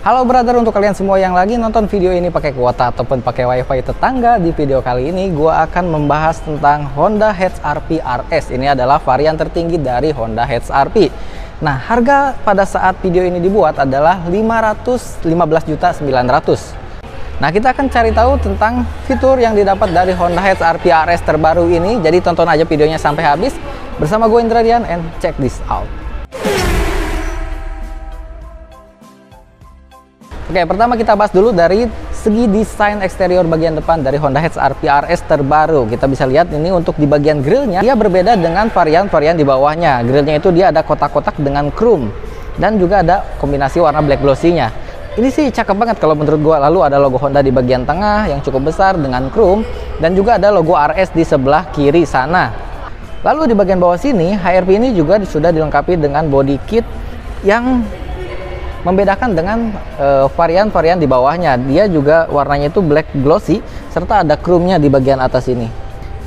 Halo brother, untuk kalian semua yang lagi nonton video ini pakai kuota ataupun pakai wifi tetangga, di video kali ini gua akan membahas tentang Honda HR-V RS. Ini adalah varian tertinggi dari Honda HR-V. Nah, harga pada saat video ini dibuat adalah 515.900.000. Nah, kita akan cari tahu tentang fitur yang didapat dari Honda HR-V RS terbaru ini. Jadi tonton aja videonya sampai habis bersama gue Indra Dian, and check this out. Oke, pertama kita bahas dulu dari segi desain eksterior bagian depan dari Honda HR-V RS terbaru. Kita bisa lihat ini untuk di bagian grillnya, dia berbeda dengan varian-varian di bawahnya. Grillnya itu dia ada kotak-kotak dengan chrome dan juga ada kombinasi warna black glossy-nya. Ini sih cakep banget kalau menurut gua. Lalu ada logo Honda di bagian tengah yang cukup besar dengan chrome dan juga ada logo RS di sebelah kiri sana. Lalu di bagian bawah sini, HR-V ini juga sudah dilengkapi dengan body kit yang membedakan dengan varian-varian di bawahnya. Dia juga warnanya itu black glossy serta ada chrome-nya di bagian atas ini.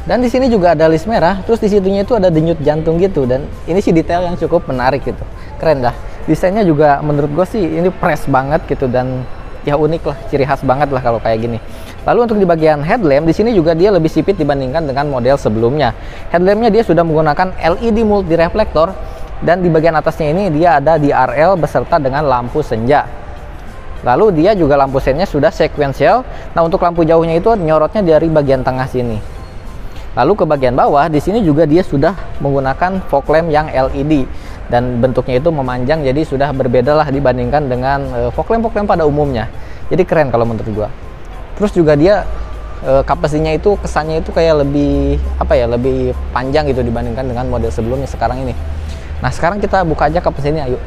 Dan di sini juga ada list merah, terus di situnya itu ada denyut jantung gitu, dan ini sih detail yang cukup menarik gitu. Keren dah. Desainnya juga menurut gue sih ini fresh banget gitu, dan ya unik lah, ciri khas banget lah kalau kayak gini. Lalu untuk di bagian headlamp, di sini juga dia lebih sipit dibandingkan dengan model sebelumnya. Headlampnya dia sudah menggunakan LED multi reflektor. Dan di bagian atasnya ini dia ada DRL beserta dengan lampu senja. Lalu dia juga lampu sennya sudah sequential. Nah, untuk lampu jauhnya itu nyorotnya dari bagian tengah sini. Lalu ke bagian bawah, di sini juga dia sudah menggunakan fog lamp yang LED. Dan bentuknya itu memanjang, jadi sudah berbeda lah dibandingkan dengan fog lamp pada umumnya. Jadi keren kalau menurut gua. Terus juga dia kapasitasnya itu kesannya itu kayak lebih lebih panjang gitu dibandingkan dengan model sebelumnya sekarang ini. Nah, sekarang kita buka aja kapasinya, ayo.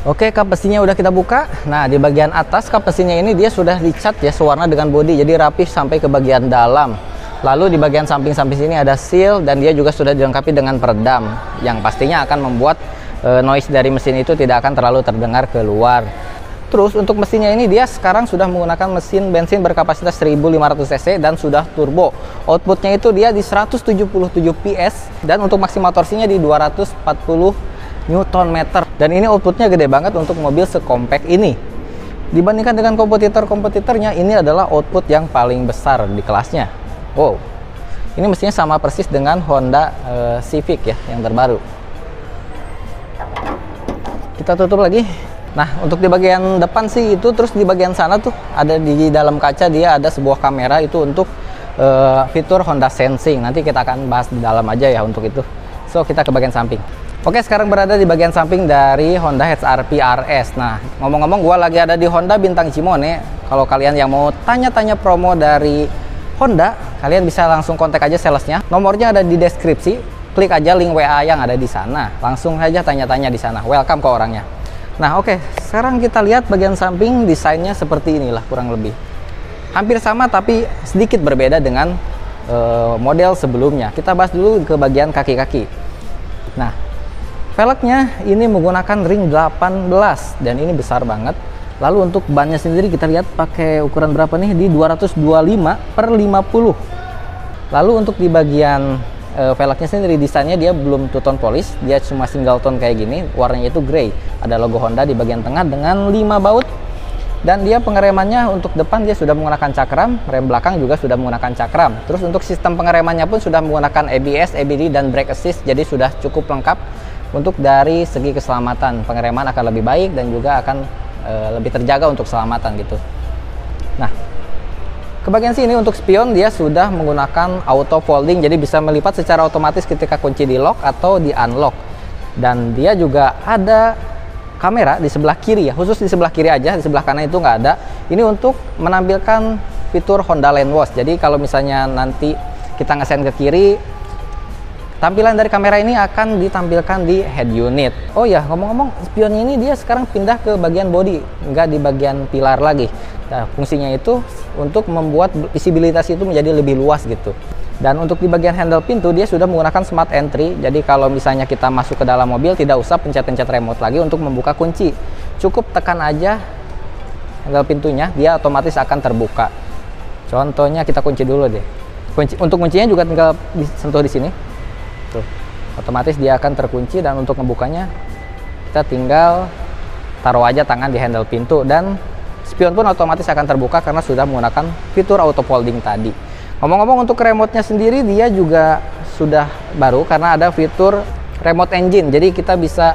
Oke, kapasinya udah kita buka. Nah, di bagian atas kapasinya ini dia sudah dicat ya sewarna dengan bodi, jadi rapih sampai ke bagian dalam. Lalu di bagian samping-samping sini ada seal, dan dia juga sudah dilengkapi dengan peredam yang pastinya akan membuat noise dari mesin itu tidak akan terlalu terdengar keluar. Terus untuk mesinnya ini dia sekarang sudah menggunakan mesin bensin berkapasitas 1500 cc dan sudah turbo. Outputnya itu dia di 177 PS dan untuk maksimal torsinya di 240 Nm, dan ini outputnya gede banget untuk mobil sekompak ini. Dibandingkan dengan kompetitornya, ini adalah output yang paling besar di kelasnya. Wow, ini mesinnya sama persis dengan Honda Civic ya, yang terbaru. Kita tutup lagi. Nah, untuk di bagian depan sih itu, terus di bagian sana tuh ada di dalam kaca dia ada sebuah kamera itu untuk fitur Honda Sensing. Nanti kita akan bahas di dalam aja ya untuk itu. So, kita ke bagian samping. Oke, sekarang berada di bagian samping dari Honda HR-V RS. Nah, ngomong-ngomong gua lagi ada di Honda Bintang Cimone. Kalau kalian yang mau tanya-tanya promo dari Honda, kalian bisa langsung kontak aja salesnya. Nomornya ada di deskripsi. Klik aja link WA yang ada di sana. Langsung aja tanya-tanya di sana. Welcome ke orangnya. Nah, oke, sekarang kita lihat bagian samping, desainnya seperti inilah kurang lebih. Hampir sama tapi sedikit berbeda dengan model sebelumnya. Kita bahas dulu ke bagian kaki-kaki. Nah, velgnya ini menggunakan ring 18 dan ini besar banget. Lalu untuk bannya sendiri kita lihat pakai ukuran berapa nih, di 225/50. Lalu untuk di bagian velgnya sendiri, desainnya dia belum two tone polish, dia cuma single tone kayak gini, warnanya itu grey. Ada logo Honda di bagian tengah dengan 5 baut. Dan dia pengeremannya untuk depan dia sudah menggunakan cakram, rem belakang juga sudah menggunakan cakram. Terus untuk sistem pengeremannya pun sudah menggunakan ABS, ABD, dan brake assist, jadi sudah cukup lengkap. Untuk dari segi keselamatan, pengereman akan lebih baik dan juga akan lebih terjaga untuk keselamatan gitu. Nah, ke bagian sini untuk spion dia sudah menggunakan auto folding, jadi bisa melipat secara otomatis ketika kunci di lock atau di unlock. Dan dia juga ada kamera di sebelah kiri ya, khusus di sebelah kiri aja, di sebelah kanan itu nggak ada. Ini untuk menampilkan fitur Honda Lane Watch. Jadi kalau misalnya nanti kita ngesen ke kiri, tampilan dari kamera ini akan ditampilkan di head unit. Oh ya, ngomong-ngomong, spionnya ini dia sekarang pindah ke bagian body, nggak di bagian pilar lagi. Nah, fungsinya itu untuk membuat visibilitas itu menjadi lebih luas gitu. Dan untuk di bagian handle pintu dia sudah menggunakan smart entry. Jadi kalau misalnya kita masuk ke dalam mobil tidak usah pencet-pencet remote lagi untuk membuka kunci. Cukup tekan aja handle pintunya, dia otomatis akan terbuka. Contohnya kita kunci dulu deh. Untuk kuncinya juga tinggal disentuh di sini. Tuh, otomatis dia akan terkunci, dan untuk membukanya kita tinggal taruh aja tangan di handle pintu, dan spion pun otomatis akan terbuka karena sudah menggunakan fitur auto folding tadi. Ngomong-ngomong, untuk remote-nya sendiri dia juga sudah baru karena ada fitur remote engine. Jadi kita bisa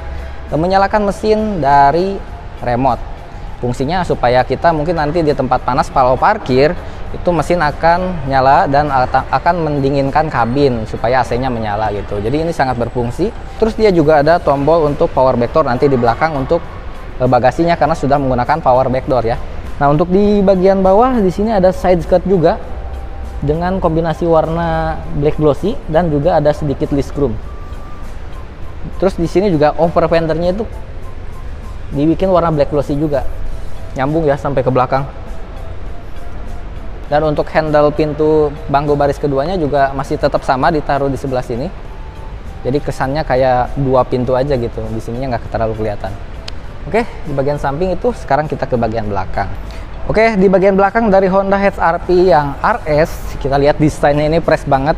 menyalakan mesin dari remote. Fungsinya supaya kita mungkin nanti di tempat panas kalau parkir itu mesin akan nyala dan akan mendinginkan kabin supaya AC-nya menyala gitu. Jadi ini sangat berfungsi. Terus dia juga ada tombol untuk power backdoor nanti di belakang untuk bagasinya karena sudah menggunakan power backdoor ya. Nah, untuk di bagian bawah di sini ada side skirt juga dengan kombinasi warna black glossy dan juga ada sedikit list chrome. Terus di sini juga over fendernya itu dibikin warna black glossy juga, nyambung ya sampai ke belakang. Dan untuk handle pintu bangku baris keduanya juga masih tetap sama, ditaruh di sebelah sini. Jadi kesannya kayak dua pintu aja gitu, di sininya nggak terlalu kelihatan. Oke, di bagian samping itu sekarang kita ke bagian belakang. Oke, di bagian belakang dari Honda HR-V yang RS, kita lihat desainnya ini fresh banget,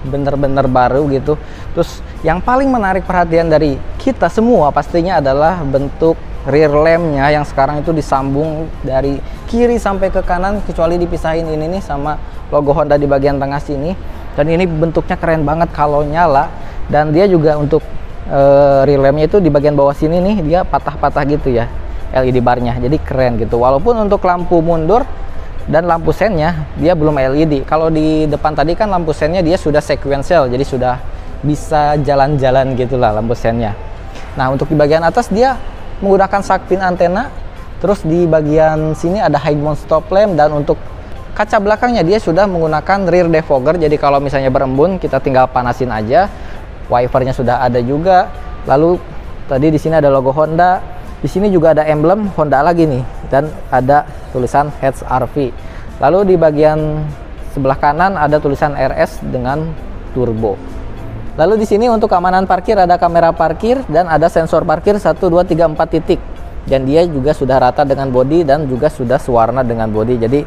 bener-bener baru gitu. Terus yang paling menarik perhatian dari kita semua pastinya adalah bentuk rear lampnya yang sekarang itu disambung dari kiri sampai ke kanan, kecuali dipisahin ini nih sama logo Honda di bagian tengah sini. Dan ini bentuknya keren banget kalau nyala. Dan dia juga untuk rear lampnya itu di bagian bawah sini nih dia patah-patah gitu ya, LED barnya, jadi keren gitu. Walaupun untuk lampu mundur dan lampu sennya dia belum LED. Kalau di depan tadi kan lampu sennya dia sudah sequential, jadi sudah bisa jalan-jalan gitulah lampu sennya. Nah, untuk di bagian atas dia menggunakan shark fin antena. Terus di bagian sini ada high mount stop lamp, dan untuk kaca belakangnya dia sudah menggunakan rear defogger. Jadi kalau misalnya berembun kita tinggal panasin aja. Wipernya sudah ada juga. Lalu tadi di sini ada logo Honda. Di sini juga ada emblem Honda lagi nih, dan ada tulisan HR-V. Lalu di bagian sebelah kanan ada tulisan RS dengan turbo. Lalu di sini untuk keamanan parkir ada kamera parkir dan ada sensor parkir 1, 2, 3, 4 titik. Dan dia juga sudah rata dengan bodi dan juga sudah sewarna dengan bodi. Jadi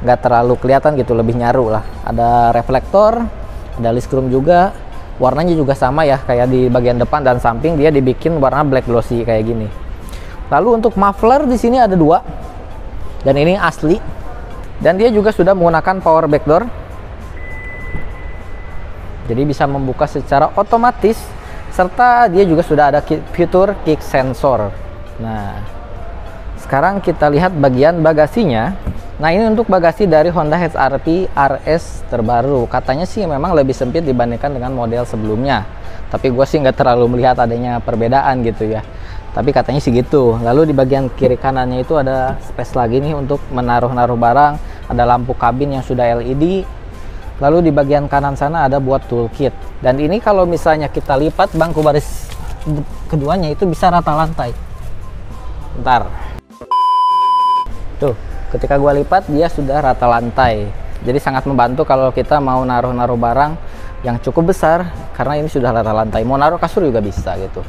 nggak terlalu kelihatan gitu, lebih nyaru lah. Ada reflektor, ada list chrome juga. Warnanya juga sama ya, kayak di bagian depan dan samping dia dibikin warna black glossy kayak gini. Lalu untuk muffler di sini ada 2, dan ini asli, dan dia juga sudah menggunakan power backdoor, jadi bisa membuka secara otomatis, serta dia juga sudah ada fitur kick sensor. Nah, sekarang kita lihat bagian bagasinya. Nah, ini untuk bagasi dari Honda HR-V RS terbaru. Katanya sih memang lebih sempit dibandingkan dengan model sebelumnya, tapi gue sih nggak terlalu melihat adanya perbedaan gitu ya. Tapi katanya sih gitu. Lalu di bagian kiri kanannya itu ada space lagi nih untuk menaruh-naruh barang. Ada lampu kabin yang sudah LED. Lalu di bagian kanan sana ada buat toolkit. Dan ini kalau misalnya kita lipat bangku baris keduanya itu bisa rata lantai. Bentar. Tuh, ketika gua lipat dia sudah rata lantai. Jadi sangat membantu kalau kita mau naruh-naruh barang yang cukup besar, karena ini sudah rata lantai. Mau naruh kasur juga bisa gitu.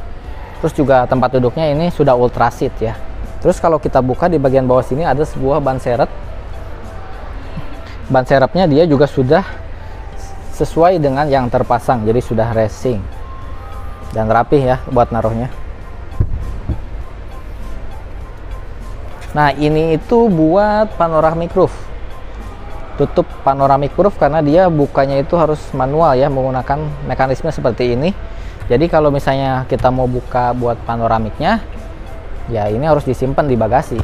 Terus juga tempat duduknya ini sudah ultra seat ya. Terus kalau kita buka di bagian bawah sini ada sebuah ban serep. Ban serepnya dia juga sudah sesuai dengan yang terpasang, jadi sudah racing dan rapih ya buat naruhnya. Nah, ini itu buat panoramic roof, tutup panoramic roof, karena dia bukanya itu harus manual ya, menggunakan mekanisme seperti ini. Jadi kalau misalnya kita mau buka buat panoramiknya, ya ini harus disimpan di bagasi,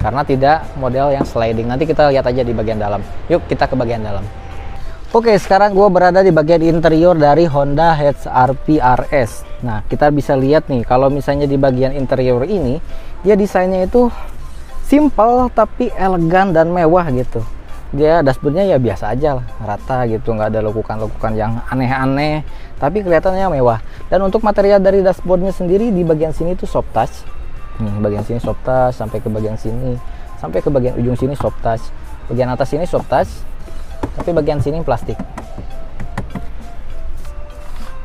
karena tidak model yang sliding. Nanti kita lihat aja di bagian dalam. Yuk kita ke bagian dalam. Oke, sekarang gue berada di bagian interior dari Honda HR-V RS. Nah, kita bisa lihat nih, kalau misalnya di bagian interior ini, dia desainnya itu simple tapi elegan dan mewah gitu. Dia dashboardnya ya biasa aja lah, rata gitu, nggak ada lekukan-lekukan yang aneh-aneh, tapi kelihatannya mewah. Dan untuk material dari dashboardnya sendiri, di bagian sini tuh soft touch. Nih, bagian sini soft touch, sampai ke bagian sini, sampai ke bagian ujung sini soft touch. Bagian atas ini soft touch, tapi bagian sini plastik.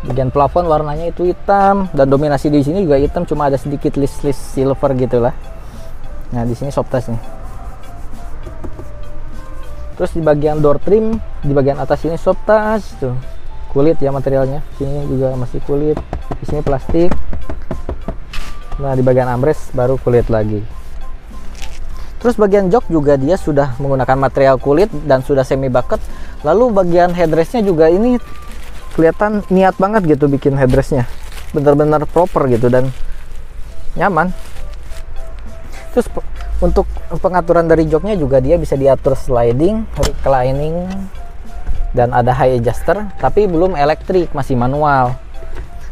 Bagian plafon warnanya itu hitam, dan dominasi di sini juga hitam, cuma ada sedikit list-list silver gitulah. Nah, di sini soft touch nih. Terus di bagian door trim, di bagian atas ini soft touch tuh. Kulit ya materialnya. Sini juga masih kulit. Di sini plastik. Nah, di bagian armrest baru kulit lagi. Terus bagian jok juga dia sudah menggunakan material kulit dan sudah semi bucket. Lalu bagian headrestnya juga ini kelihatan niat banget gitu bikin headrestnya, bener-bener proper gitu dan nyaman. Terus untuk pengaturan dari joknya juga dia bisa diatur sliding, reclining, dan ada high adjuster, tapi belum elektrik, masih manual.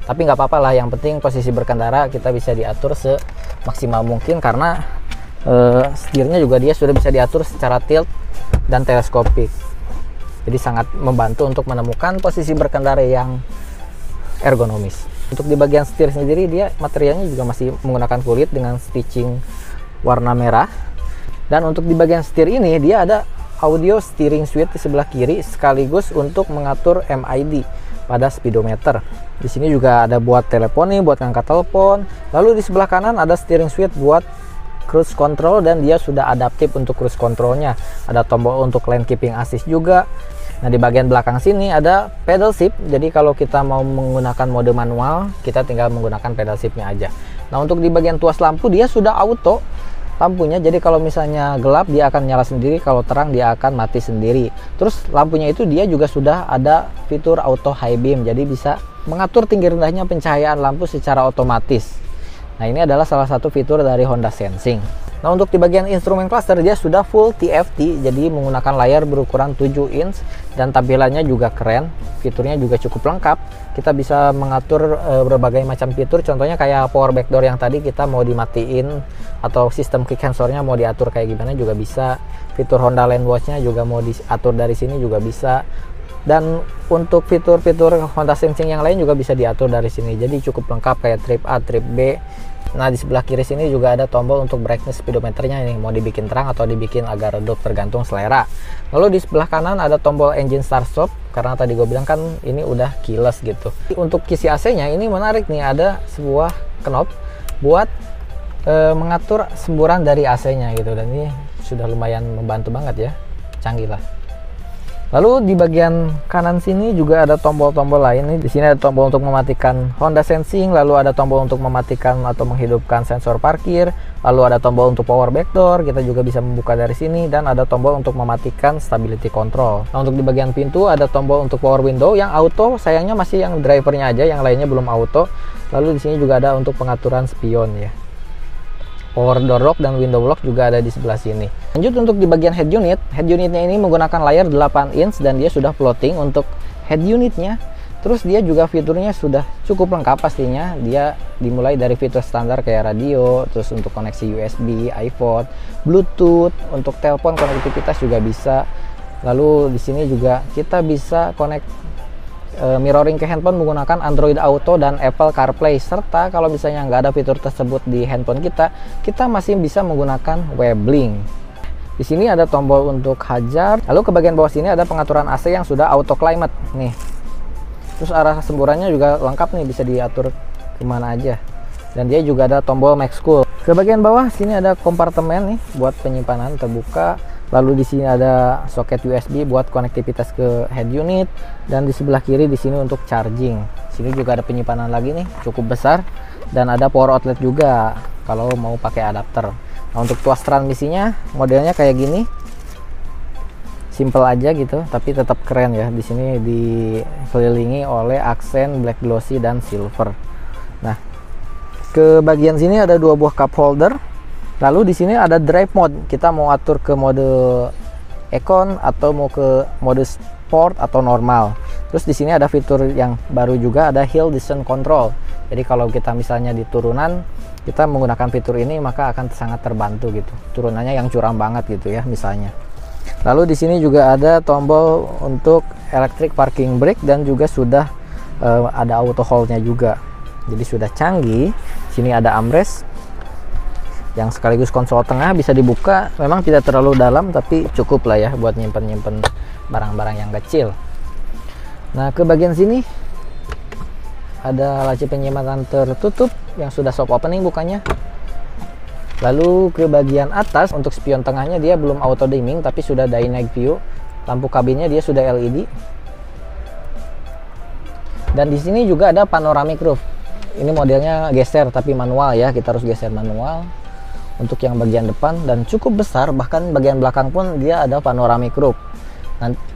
Tapi nggak apa-apa lah, yang penting posisi berkendara kita bisa diatur semaksimal mungkin karena setirnya juga dia sudah bisa diatur secara tilt dan teleskopik. Jadi sangat membantu untuk menemukan posisi berkendara yang ergonomis. Untuk di bagian setir sendiri dia materialnya juga masih menggunakan kulit dengan stitching warna merah. Dan untuk di bagian setir ini dia ada audio steering suite di sebelah kiri sekaligus untuk mengatur MID pada speedometer. Di sini juga ada buat teleponi, buat ngangkat telepon. Lalu di sebelah kanan ada steering suite buat cruise control dan dia sudah adaptif untuk cruise controlnya. Ada tombol untuk lane keeping assist juga. Nah, di bagian belakang sini ada pedal shift. Jadi kalau kita mau menggunakan mode manual, kita tinggal menggunakan pedal shiftnya aja. Nah, untuk di bagian tuas lampu dia sudah auto lampunya. Jadi kalau misalnya gelap dia akan nyala sendiri, kalau terang dia akan mati sendiri. Terus lampunya itu dia juga sudah ada fitur auto high beam. Jadi bisa mengatur tinggi rendahnya pencahayaan lampu secara otomatis. Nah, ini adalah salah satu fitur dari Honda Sensing. Nah, untuk di bagian instrumen cluster dia sudah full TFT, jadi menggunakan layar berukuran 7 inch dan tampilannya juga keren. Fiturnya juga cukup lengkap. Kita bisa mengatur berbagai macam fitur, contohnya kayak power back door yang tadi kita mau dimatiin atau sistem quick sensornya mau diatur kayak gimana juga bisa. Fitur Honda Lane Watch-nya juga mau diatur dari sini juga bisa. Dan untuk fitur-fitur Honda Sensing yang lain juga bisa diatur dari sini. Jadi cukup lengkap kayak trip A, trip B. Nah, di sebelah kiri sini juga ada tombol untuk brightness speedometernya nih, mau dibikin terang atau dibikin agak redup tergantung selera. Lalu di sebelah kanan ada tombol engine start stop karena tadi gue bilang kan ini udah keyless gitu. Untuk kisi AC-nya ini menarik nih, ada sebuah knob buat mengatur semburan dari AC-nya gitu, dan ini sudah lumayan membantu banget ya, canggih lah. Lalu di bagian kanan sini juga ada tombol-tombol lain nih. Di sini ada tombol untuk mematikan Honda Sensing, lalu ada tombol untuk mematikan atau menghidupkan sensor parkir, lalu ada tombol untuk power back door, kita juga bisa membuka dari sini, dan ada tombol untuk mematikan stability control. Nah, untuk di bagian pintu ada tombol untuk power window yang auto, sayangnya masih yang drivernya aja, yang lainnya belum auto. Lalu di sini juga ada untuk pengaturan spion ya. Power door lock dan window lock juga ada di sebelah sini. Lanjut untuk di bagian head unit. Head unitnya ini menggunakan layar 8 inch dan dia sudah floating untuk head unitnya. Terus dia juga fiturnya sudah cukup lengkap pastinya. Dia dimulai dari fitur standar kayak radio, terus untuk koneksi USB, iPhone, Bluetooth, untuk telepon konektivitas juga bisa. Lalu di sini juga kita bisa connect mirroring ke handphone menggunakan Android Auto dan Apple CarPlay, serta kalau misalnya nggak ada fitur tersebut di handphone kita masih bisa menggunakan WebLink. Di sini ada tombol untuk hazard. Lalu ke bagian bawah sini ada pengaturan AC yang sudah auto climate nih. Terus arah semburannya juga lengkap nih, bisa diatur kemana aja. Dan dia juga ada tombol Max Cool. Ke bagian bawah sini ada kompartemen nih buat penyimpanan terbuka. Lalu di sini ada soket USB buat konektivitas ke head unit, dan di sebelah kiri di sini untuk charging. Sini juga ada penyimpanan lagi nih, cukup besar, dan ada power outlet juga kalau mau pakai adapter. Nah, untuk tuas transmisinya modelnya kayak gini, simple aja gitu, tapi tetap keren ya. Di sini dikelilingi oleh aksen black glossy dan silver. Nah, ke bagian sini ada dua buah cup holder. Lalu di sini ada drive mode, kita mau atur ke mode Econ atau mau ke mode Sport atau normal. Terus di sini ada fitur yang baru juga, ada hill descent control. Jadi kalau kita misalnya di turunan, kita menggunakan fitur ini maka akan sangat terbantu gitu. Turunannya yang curam banget gitu ya misalnya. Lalu di sini juga ada tombol untuk electric parking brake dan juga sudah ada auto hold-nya juga. Jadi sudah canggih. Sini ada armrest yang sekaligus konsol tengah, bisa dibuka. Memang tidak terlalu dalam tapi cukup lah ya buat nyimpen barang-barang yang kecil. Nah, ke bagian sini ada laci penyimpanan tertutup yang sudah soft opening bukannya. Lalu ke bagian atas untuk spion tengahnya dia belum auto dimming tapi sudah dynamic view. Lampu kabinnya dia sudah LED. Dan di sini juga ada panoramic roof. Ini modelnya geser tapi manual ya, kita harus geser manual. untuk yang bagian depan, dan cukup besar, bahkan bagian belakang pun dia ada panoramic roof.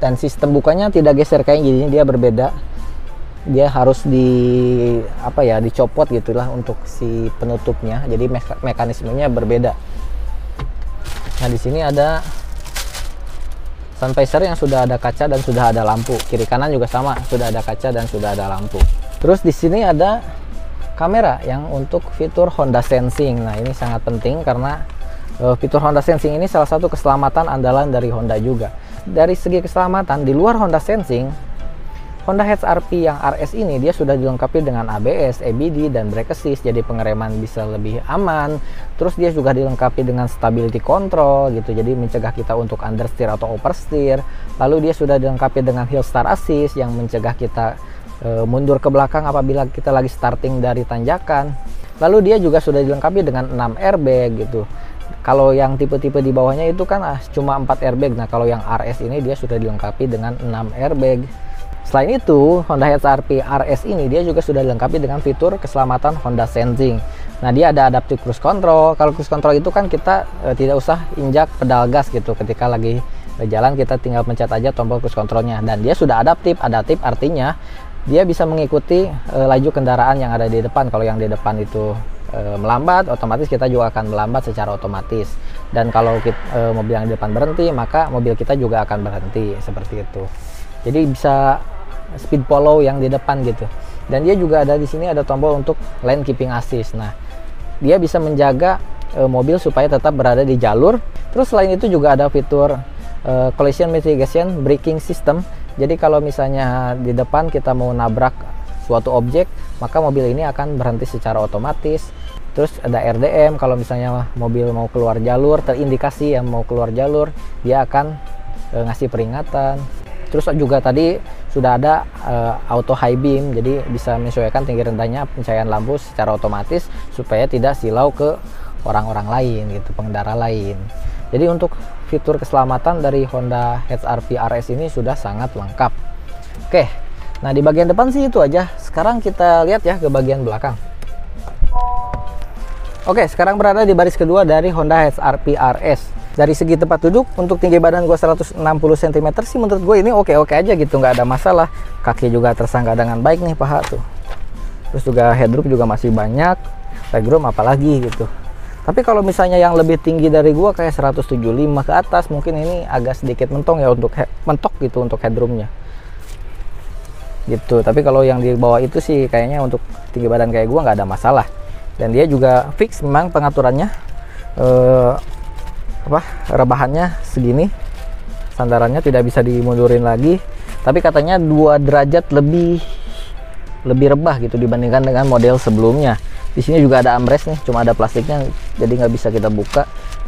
Dan sistem bukanya tidak geser kayak gini, dia berbeda. Dia harus dicopot gitulah untuk si penutupnya, jadi mekanismenya berbeda. Nah, di sini ada sun visor yang sudah ada kaca dan sudah ada lampu. Kiri kanan juga sama, sudah ada kaca dan sudah ada lampu. Terus di sini ada kamera yang untuk fitur Honda Sensing. Nah, ini sangat penting karena fitur Honda Sensing ini salah satu keselamatan andalan dari Honda juga. Dari segi keselamatan, di luar Honda Sensing, Honda HR-V yang RS ini dia sudah dilengkapi dengan ABS, EBD, dan brake assist, jadi pengereman bisa lebih aman. Terus dia juga dilengkapi dengan stability control gitu, jadi mencegah kita untuk understeer atau oversteer. Lalu dia sudah dilengkapi dengan hill start assist yang mencegah kita mundur ke belakang apabila kita lagi starting dari tanjakan. Lalu dia juga sudah dilengkapi dengan 6 airbag gitu. Kalau yang tipe-tipe di bawahnya itu kan cuma 4 airbag. Nah, kalau yang RS ini dia sudah dilengkapi dengan 6 airbag. Selain itu, Honda HR-V RS ini dia juga sudah dilengkapi dengan fitur keselamatan Honda Sensing. Nah, dia ada adaptive cruise control. Kalau cruise control itu kan kita tidak usah injak pedal gas gitu. Ketika lagi jalan kita tinggal pencet aja tombol cruise controlnya. Dan dia sudah adaptif. Adaptif artinya dia bisa mengikuti laju kendaraan yang ada di depan. Kalau yang di depan itu melambat, otomatis kita juga akan melambat secara otomatis. Dan kalau mobil yang di depan berhenti, maka mobil kita juga akan berhenti, seperti itu. Jadi bisa speed follow yang di depan gitu. Dan dia juga ada di sini ada tombol untuk lane keeping assist. Nah, dia bisa menjaga mobil supaya tetap berada di jalur. Terus selain itu juga ada fitur collision mitigation braking system. Jadi kalau misalnya di depan kita mau nabrak suatu objek, maka mobil ini akan berhenti secara otomatis. Terus ada RDM, kalau misalnya mobil mau keluar jalur, terindikasi yang mau keluar jalur, dia akan ngasih peringatan. Terus juga tadi sudah ada auto high beam, jadi bisa menyesuaikan tinggi rendahnya pencahayaan lampu secara otomatis supaya tidak silau ke orang-orang lain gitu, pengendara lain. Jadi untuk fitur keselamatan dari Honda HR-V RS ini sudah sangat lengkap. Oke, nah di bagian depan sih itu aja. Sekarang kita lihat ya ke bagian belakang. Oke, sekarang berada di baris kedua dari Honda HR-V RS. Dari segi tempat duduk, untuk tinggi badan gue 160 cm sih menurut gue ini oke-oke aja gitu, nggak ada masalah. Kaki juga tersangga dengan baik nih, paha tuh. Terus juga headroom juga masih banyak, legroom apalagi gitu. Tapi kalau misalnya yang lebih tinggi dari gue kayak 175 ke atas, mungkin ini agak sedikit mentok ya untuk mentok gitu untuk headroomnya. Gitu. Tapi kalau yang di bawah itu sih kayaknya untuk tinggi badan kayak gue nggak ada masalah. Dan dia juga fix memang pengaturannya. Rebahannya segini, sandarannya tidak bisa dimundurin lagi, tapi katanya 2 derajat lebih rebah gitu dibandingkan dengan model sebelumnya. Di sini juga ada armrest nih, cuma ada plastiknya jadi nggak bisa kita buka.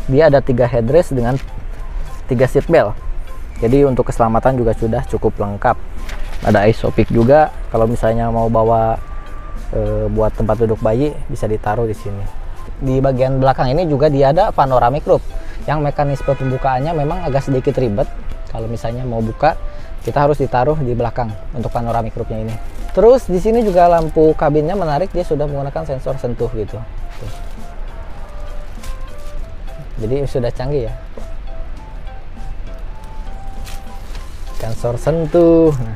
Dia ada 3 headrest dengan 3 seat belt, jadi untuk keselamatan juga sudah cukup lengkap. Ada isopik juga, kalau misalnya mau bawa buat tempat duduk bayi bisa ditaruh di sini. Di bagian belakang ini juga dia ada panoramic roof yang mekanisme pembukaannya memang agak sedikit ribet. Kalau misalnya mau buka, kita harus ditaruh di belakang untuk panoramic roofnya ini. Terus di sini juga lampu kabinnya menarik, dia sudah menggunakan sensor sentuh gitu. Jadi sudah canggih ya. Sensor sentuh. Nah,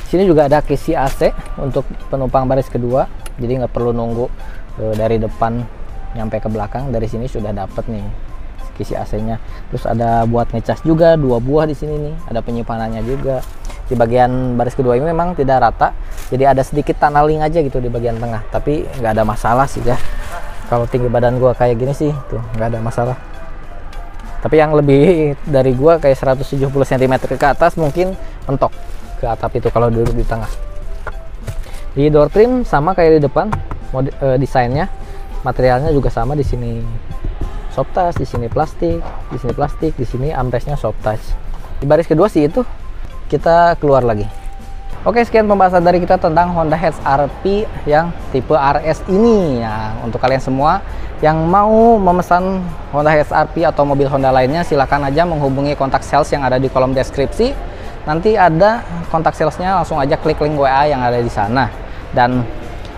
sini juga ada kisi AC untuk penumpang baris kedua. Jadi nggak perlu nunggu dari depan nyampe ke belakang, dari sini sudah dapat nih kisi AC-nya. Terus ada buat ngecas juga 2 buah di sini nih, ada penyimpanannya juga. Di bagian baris kedua ini memang tidak rata, jadi ada sedikit tunneling aja gitu di bagian tengah, tapi nggak ada masalah sih ya. Kalau tinggi badan gua kayak gini sih tuh nggak ada masalah. Tapi yang lebih dari gua kayak 170 cm ke atas mungkin mentok ke atap itu kalau duduk di tengah. Di door trim sama kayak di depan, desainnya, materialnya juga sama. Di sini soft touch, di sini plastik, di sini plastik, di sini armrestnya soft touch. Di baris kedua sih itu kita keluar lagi. Oke, sekian pembahasan dari kita tentang Honda HR-V yang tipe RS ini. Ya, untuk kalian semua yang mau memesan Honda HR-V atau mobil Honda lainnya, silahkan aja menghubungi kontak sales yang ada di kolom deskripsi. Nanti ada kontak salesnya, langsung aja klik link WA yang ada di sana. Dan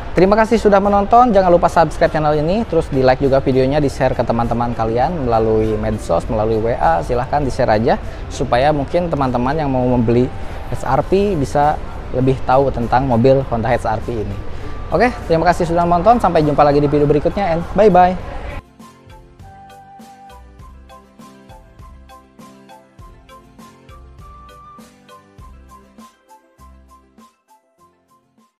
Terima kasih sudah menonton, jangan lupa subscribe channel ini, terus di like juga videonya, di share ke teman-teman kalian melalui medsos, melalui WA, silahkan di share aja supaya mungkin teman-teman yang mau membeli HRV bisa lebih tahu tentang mobil Honda HRV ini. Oke, terima kasih sudah menonton, sampai jumpa lagi di video berikutnya, and bye-bye.